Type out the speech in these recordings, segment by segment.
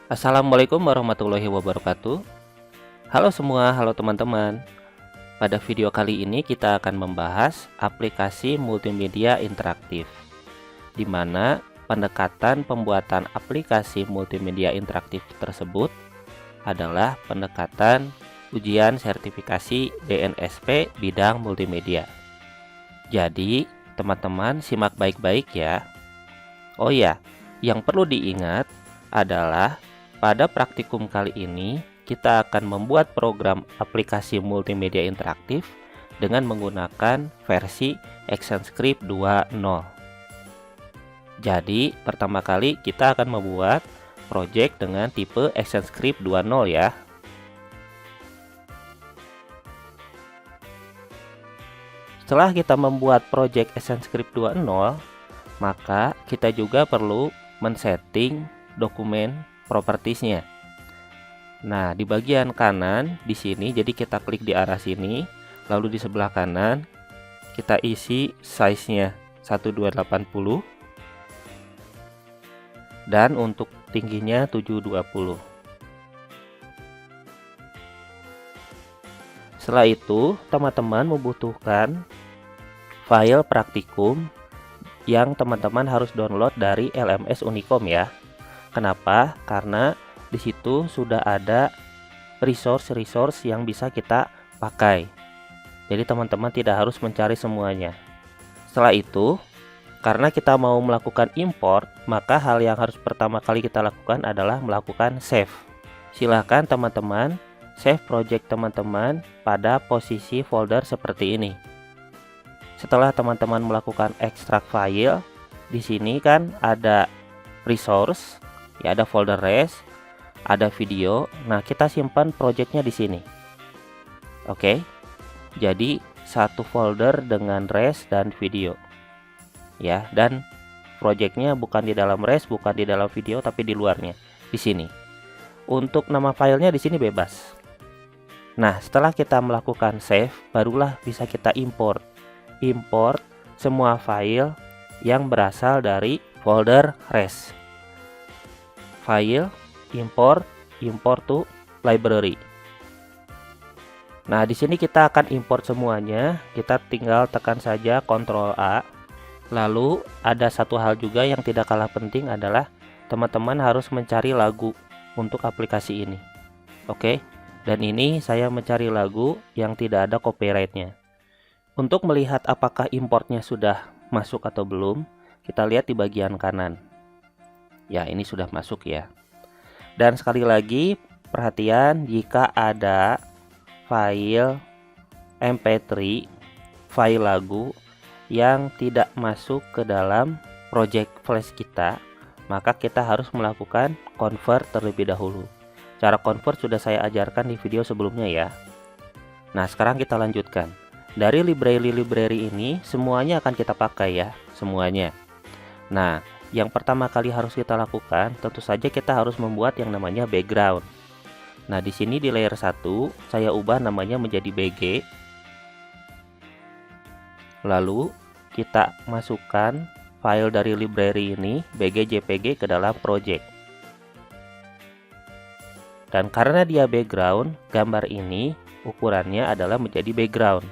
Assalamualaikum warahmatullahi wabarakatuh. Halo semua, halo teman-teman. Pada video kali ini kita akan membahas aplikasi multimedia interaktif, di mana pendekatan pembuatan aplikasi multimedia interaktif tersebut adalah pendekatan ujian sertifikasi BNSP bidang multimedia. Jadi, teman-teman simak baik-baik ya. Oh ya, yang perlu diingat adalah pada praktikum kali ini kita akan membuat program aplikasi multimedia interaktif dengan menggunakan versi ActionScript 2.0. Jadi, pertama kali kita akan membuat project dengan tipe ActionScript 2.0 ya. Setelah kita membuat project ActionScript 2.0, maka kita juga perlu men-setting dokumen propertiesnya. Nah, di bagian kanan di sini, jadi kita klik di arah sini, lalu di sebelah kanan kita isi size-nya 1280 dan untuk tingginya 720. Setelah itu, teman-teman membutuhkan file praktikum yang teman-teman harus download dari LMS Unicom ya. Kenapa? Karena di situ sudah ada resource yang bisa kita pakai. Jadi teman-teman tidak harus mencari semuanya. Setelah itu, karena kita mau melakukan import, maka hal yang harus pertama kali kita lakukan adalah melakukan save. Silahkan teman-teman save project teman-teman pada posisi folder seperti ini. Setelah teman-teman melakukan ekstrak file, di sini kan ada resource, ya ada folder res, ada video. Nah, kita simpan projectnya di sini. Oke. Jadi satu folder dengan res dan video. Ya, dan projectnya bukan di dalam res, bukan di dalam video, tapi di luarnya, di sini. Untuk nama filenya di sini bebas. Nah, setelah kita melakukan save, barulah bisa kita import semua file yang berasal dari folder res. File import to library. Nah, di sini kita akan import semuanya. Kita tinggal tekan saja Ctrl A. Lalu ada satu hal juga yang tidak kalah penting adalah teman-teman harus mencari lagu untuk aplikasi ini. Oke. Dan ini saya mencari lagu yang tidak ada copyrightnya. Untuk melihat apakah importnya sudah masuk atau belum, kita lihat di bagian kanan. Ya, ini sudah masuk ya. Dan sekali lagi, perhatian jika ada file MP3, file lagu yang tidak masuk ke dalam project flash kita, maka kita harus melakukan convert terlebih dahulu. Cara convert sudah saya ajarkan di video sebelumnya ya. Nah, sekarang kita lanjutkan. Dari library ini semuanya akan kita pakai ya, semuanya. Nah, yang pertama kali harus kita lakukan, tentu saja kita harus membuat yang namanya background. Nah, di sini di layer 1, saya ubah namanya menjadi BG. Lalu, kita masukkan file dari library ini, BG.jpg ke dalam project. Dan karena dia background, gambar ini ukurannya adalah menjadi background.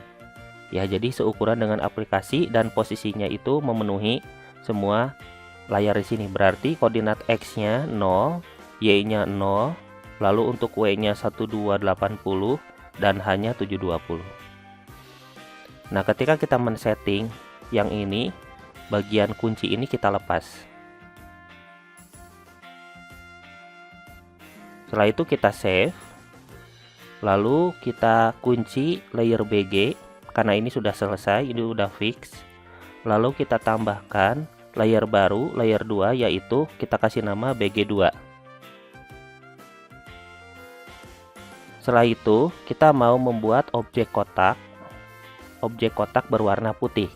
Ya, jadi seukuran dengan aplikasi dan posisinya itu memenuhi semua layar di sini. Berarti koordinat X-nya 0, Y-nya 0, lalu untuk W-nya 1280 dan hanya 720. Nah, ketika kita men-setting yang ini, bagian kunci ini kita lepas. Setelah itu kita save. Lalu kita kunci layer BG karena ini sudah selesai, ini sudah fix. Lalu kita tambahkan layer baru, layer 2, yaitu kita kasih nama BG2. Setelah itu, kita mau membuat objek kotak berwarna putih.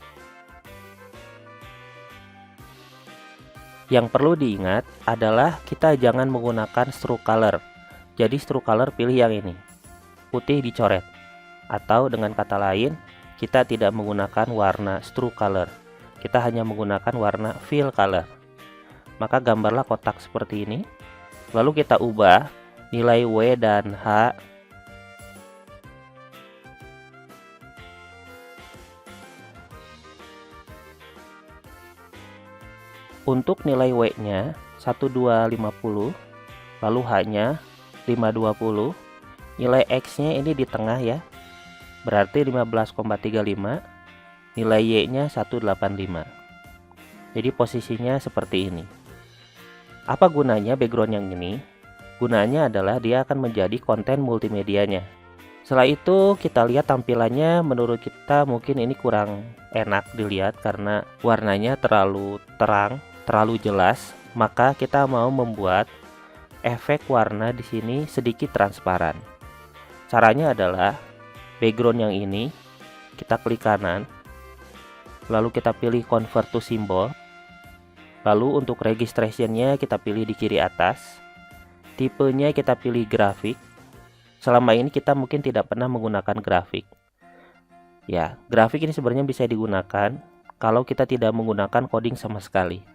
Yang perlu diingat adalah kita jangan menggunakan stroke color. Jadi stroke color pilih yang ini, putih dicoret. Atau dengan kata lain, kita tidak menggunakan warna stroke color. Kita hanya menggunakan warna fill color. Maka gambarlah kotak seperti ini. Lalu kita ubah nilai W dan H untuk nilai W-nya 1250, lalu H-nya 520. Nilai X-nya ini di tengah ya, berarti 15,35. Nilai Y-nya 185. Jadi posisinya seperti ini. Apa gunanya background yang ini? Gunanya adalah dia akan menjadi konten multimedianya. Setelah itu kita lihat tampilannya, menurut kita mungkin ini kurang enak dilihat karena warnanya terlalu terang, terlalu jelas. Maka kita mau membuat efek warna di sini sedikit transparan. Caranya adalah background yang ini kita klik kanan, lalu kita pilih convert to symbol. Lalu untuk registrationnya kita pilih di kiri atas. Tipenya kita pilih grafik. Selama ini kita mungkin tidak pernah menggunakan grafik. Ya, grafik ini sebenarnya bisa digunakan kalau kita tidak menggunakan coding sama sekali.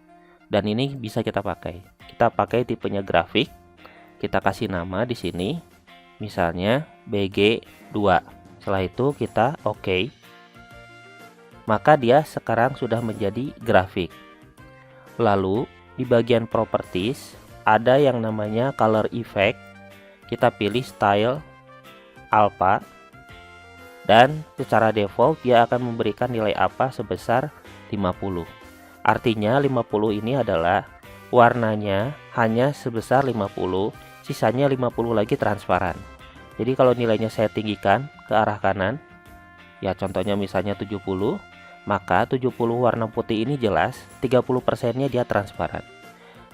Dan ini bisa kita pakai. Kita pakai tipenya grafik. Kita kasih nama di sini. Misalnya BG2. Setelah itu kita OK. Maka dia sekarang sudah menjadi grafik. Lalu di bagian properties ada yang namanya color effect. Kita pilih style alpha, dan secara default dia akan memberikan nilai apa sebesar 50. Artinya 50 ini adalah warnanya hanya sebesar 50, sisanya 50 lagi transparan. Jadi kalau nilainya saya tinggikan ke arah kanan, ya contohnya misalnya 70, maka 70 warna putih ini jelas, 30%-nya dia transparan.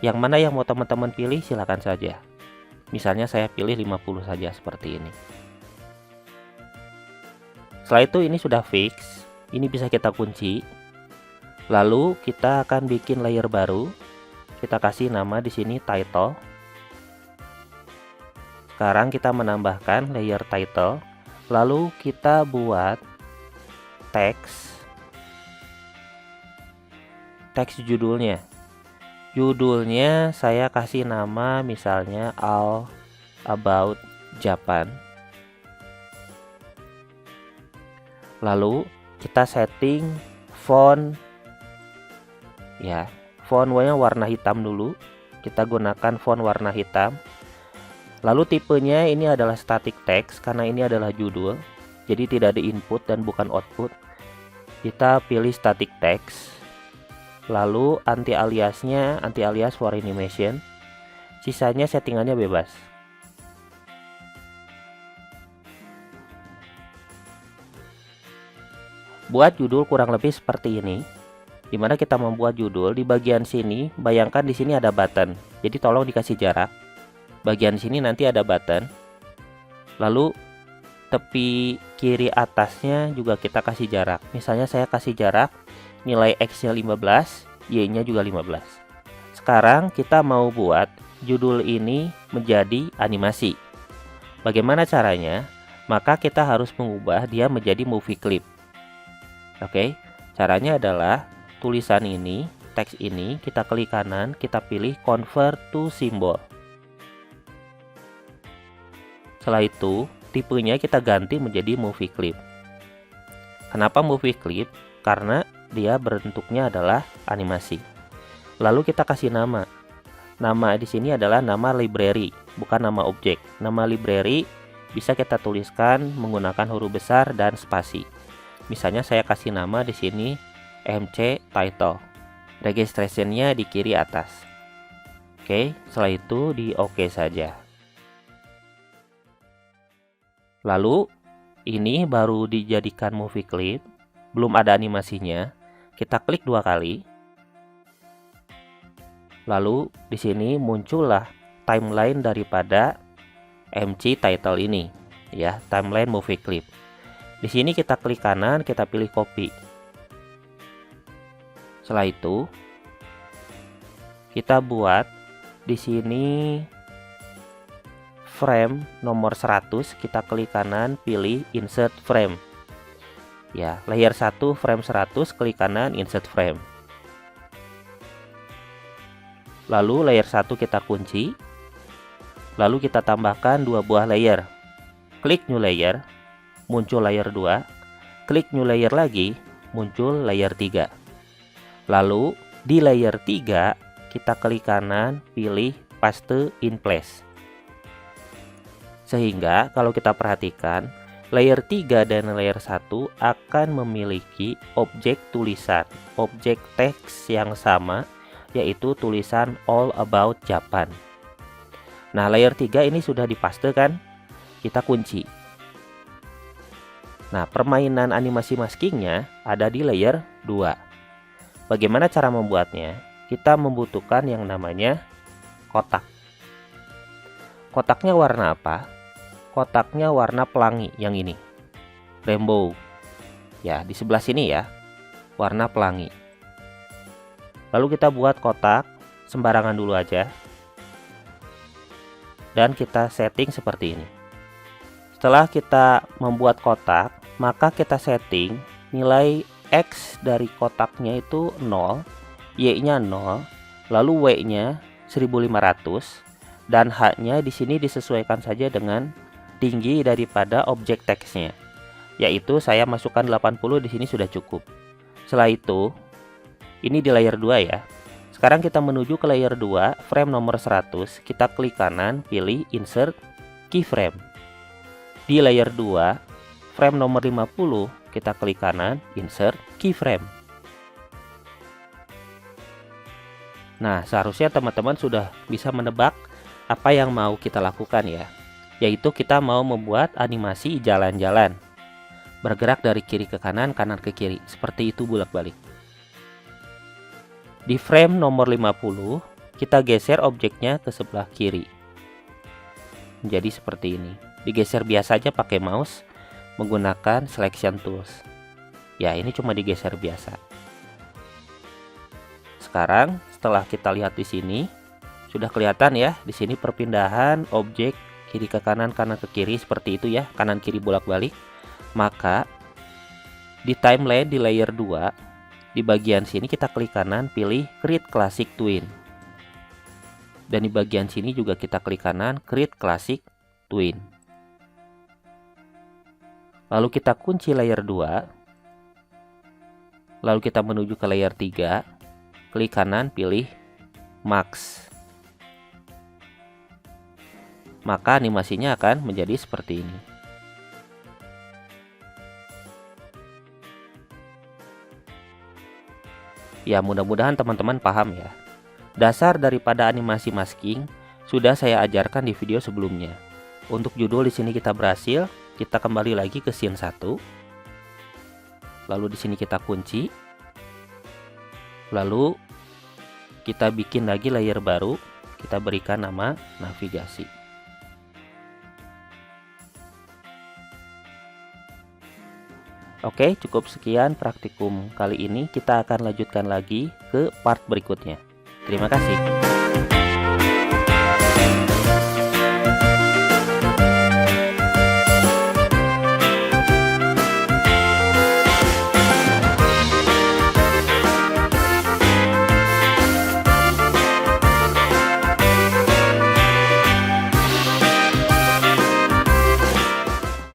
Yang mana yang mau teman-teman pilih silakan saja. Misalnya saya pilih 50 saja seperti ini. Setelah itu ini sudah fix, ini bisa kita kunci. Lalu kita akan bikin layer baru. Kita kasih nama di sini title. Sekarang kita menambahkan layer title. Lalu kita buat teks judulnya. Judulnya saya kasih nama misalnya All About Japan. Lalu kita setting font. Ya, fontnya warna hitam dulu. Kita gunakan font warna hitam. Lalu tipenya ini adalah static text karena ini adalah judul. Jadi tidak ada input dan bukan output. Kita pilih static text. Lalu anti aliasnya anti alias for animation. Sisanya settingannya bebas. Buat judul kurang lebih seperti ini. Dimana kita membuat judul di bagian sini, bayangkan di sini ada button. Jadi tolong dikasih jarak. Bagian sini nanti ada button. Lalu tepi kiri atasnya juga kita kasih jarak. Misalnya saya kasih jarak nilai X-nya 15, Y-nya juga 15. Sekarang kita mau buat judul ini menjadi animasi. Bagaimana caranya? Maka kita harus mengubah dia menjadi movie clip. Oke, caranya adalah tulisan ini, teks ini, kita klik kanan, kita pilih convert to symbol. Setelah itu, tipenya kita ganti menjadi movie clip. Kenapa movie clip? Karena dia bentuknya adalah animasi. Lalu kita kasih nama. Nama di sini adalah nama library, bukan nama objek. Nama library bisa kita tuliskan menggunakan huruf besar dan spasi. Misalnya saya kasih nama di sini MC title. Registrationnya di kiri atas. Oke, setelah itu di OK saja. Lalu ini baru dijadikan movie clip, belum ada animasinya. Kita klik 2 kali. Lalu di sini muncullah timeline daripada MC title ini, ya, timeline movie clip. Di sini kita klik kanan, kita pilih copy. Setelah itu kita buat di sini frame nomor 100, kita klik kanan, pilih insert frame. Ya, layer 1 frame 100, klik kanan insert frame. Lalu layer 1 kita kunci. Lalu kita tambahkan 2 buah layer. Klik new layer, muncul layer 2. Klik new layer lagi, muncul layer 3. Lalu di layer 3 kita klik kanan, pilih paste in place. Sehingga kalau kita perhatikan, layer 3 dan layer 1 akan memiliki objek tulisan, objek teks yang sama, yaitu tulisan All About Japan. Nah, layer 3 ini sudah dipaste kan? Kita kunci. Nah, permainan animasi maskingnya ada di layer 2. Bagaimana cara membuatnya? Kita membutuhkan yang namanya kotak. Kotaknya warna apa? Kotaknya warna pelangi yang ini. Rainbow. Ya, di sebelah sini ya. Warna pelangi. Lalu kita buat kotak sembarangan dulu aja. Dan kita setting seperti ini. Setelah kita membuat kotak, maka kita setting nilai X dari kotaknya itu 0, Y-nya 0, lalu W-nya 1500, dan H-nya di sini disesuaikan saja dengan tinggi daripada objek teksnya. Yaitu saya masukkan 80, di sini sudah cukup. Setelah itu, ini di layer 2 ya. Sekarang kita menuju ke layer 2, frame nomor 100, kita klik kanan, pilih insert keyframe. Di layer 2, frame nomor 50, kita klik kanan, insert keyframe. Nah, seharusnya teman-teman sudah bisa menebak apa yang mau kita lakukan ya. Yaitu kita mau membuat animasi jalan-jalan. Bergerak dari kiri ke kanan, kanan ke kiri. Seperti itu bolak-balik. Di frame nomor 50, kita geser objeknya ke sebelah kiri. Menjadi seperti ini. Digeser biasa aja pakai mouse menggunakan selection tools. Ya, ini cuma digeser biasa. Sekarang setelah kita lihat di sini, sudah kelihatan ya, di sini perpindahan objek kiri ke kanan, kanan ke kiri seperti itu ya, kanan kiri bolak-balik. Maka di timeline di layer 2, di bagian sini kita klik kanan, pilih Create Classic Twin. Dan di bagian sini juga kita klik kanan, Create Classic Twin. Lalu kita kunci layer 2. Lalu kita menuju ke layer 3. Klik kanan, pilih Max. Maka animasinya akan menjadi seperti ini. Ya, mudah-mudahan teman-teman paham ya. Dasar daripada animasi masking sudah saya ajarkan di video sebelumnya. Untuk judul di sini kita berhasil. Kita kembali lagi ke scene 1. Lalu di sini kita kunci. Lalu kita bikin lagi layer baru. Kita berikan nama navigasi. Oke, cukup sekian praktikum kali ini. Kita akan lanjutkan lagi ke part berikutnya. Terima kasih.